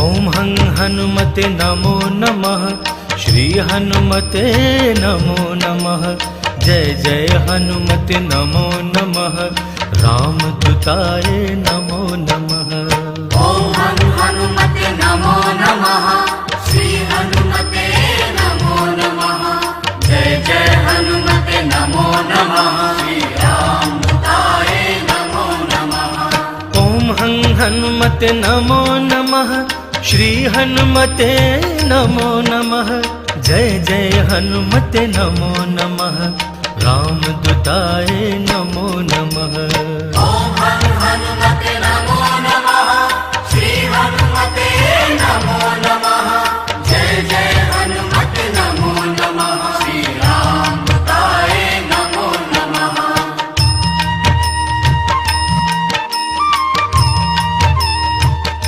ॐ हं हनुमते नमो नमः। श्री हनुमते नमो नमः। जय जय हनुमते नमो नमः। रामदूताय नमो नमः। ॐ हं हनुमते नमो नमः। श्री हनुमते नमो नमः। जय जय हनुमते नमो नमः। श्री रामदूताय नमो नमः। ॐ हं हनुमते नमो नमः। श्री हनुमते नमो नमः। जय जय हनुमते नमो नमः। रामदूताय नमो नमः। ॐ हं हनुमते